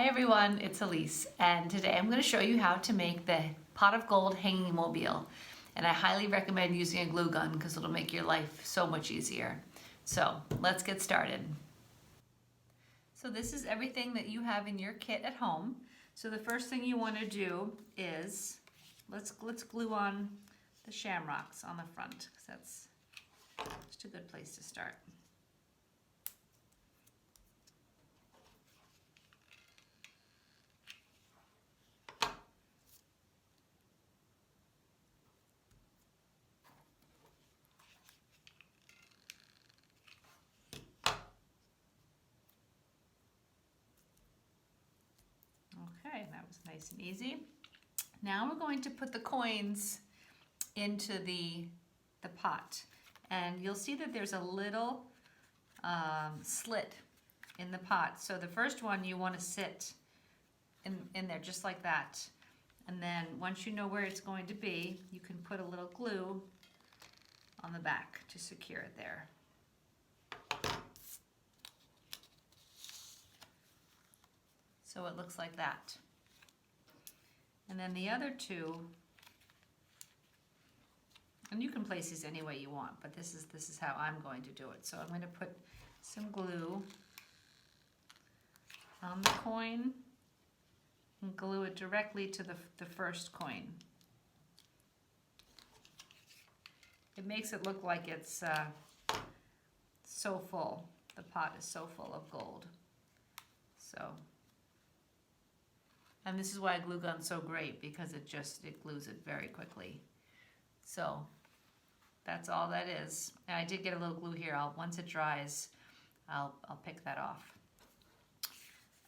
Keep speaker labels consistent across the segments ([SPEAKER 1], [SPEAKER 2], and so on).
[SPEAKER 1] Hi everyone, it's Elise, and today I'm going to show you how to make the pot of gold hanging mobile. And I highly recommend using a glue gun because it'll make your life so much easier. So let's get started. So this is everything that you have in your kit at home. So the first thing you want to do is let's glue on the shamrocks on the front because that's just a good place to start. Okay, that was nice and easy. Now we're going to put the coins into the pot, and you'll see that there's a little slit in the pot. So the first one you want to sit in there just like that, and then once you know where it's going to be, you can put a little glue on the back to secure it there. So it looks like that. And then the other two, and you can place these any way you want, but this is how I'm going to do it. So I'm going to put some glue on the coin and glue it directly to the first coin. It makes it look like it's so full. The pot is so full of gold. So. And this is why a glue gun's so great, because it glues it very quickly. So that's all that is. And I did get a little glue here. Once it dries, I'll pick that off.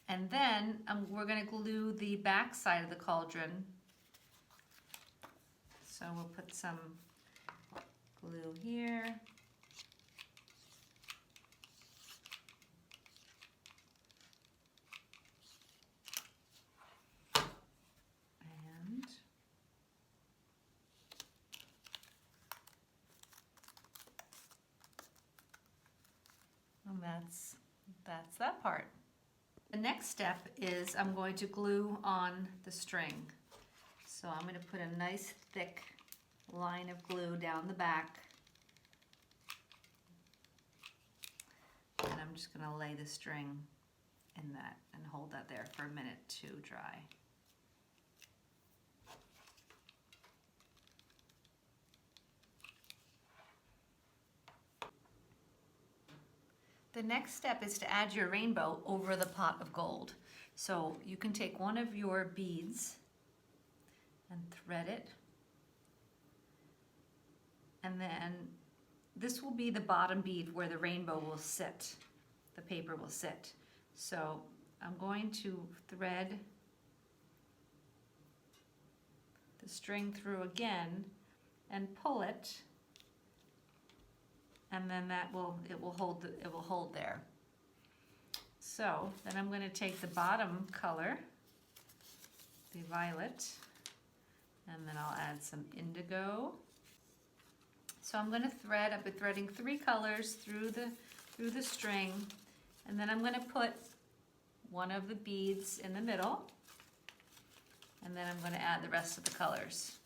[SPEAKER 1] And then we're going to glue the back side of the cauldron. So we'll put some glue here. And that's that part. The next step is I'm going to glue on the string. So I'm going to put a nice thick line of glue down the back. And I'm just going to lay the string in that and hold that there for a minute to dry. The next step is to add your rainbow over the pot of gold. So you can take one of your beads and thread it. And then this will be the bottom bead where the rainbow will sit, the paper will sit. So I'm going to thread the string through again and pull it. And then it will hold there. So then I'm going to take the bottom color, the violet, and then I'll add some indigo. So I'm going to thread. I've been threading 3 colors through the string, and then I'm going to put one of the beads in the middle, and then I'm going to add the rest of the colors.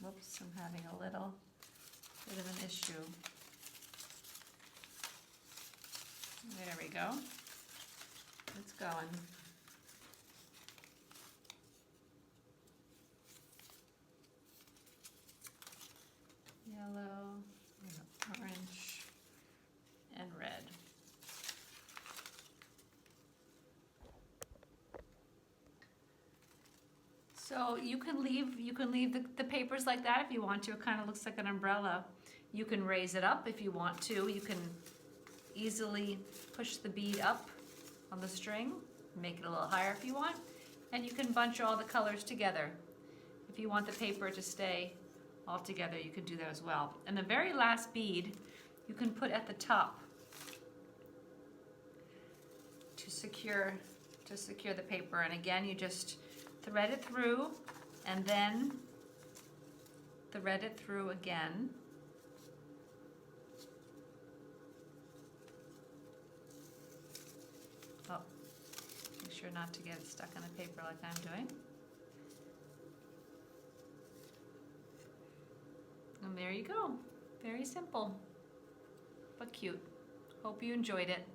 [SPEAKER 1] Whoops, I'm having a little bit of an issue. There we go. It's going. Yellow, and orange, and red. So you can leave the papers like that if you want to. It kind of looks like an umbrella. You can raise it up if you want to. You can easily push the bead up on the string, make it a little higher if you want, and you can bunch all the colors together. If you want the paper to stay all together, you can do that as well. And the very last bead you can put at the top to secure the paper. And again, you just thread it through and then thread it through again. Oh, make sure not to get it stuck on the paper like I'm doing. And there you go. Very simple, but cute. Hope you enjoyed it.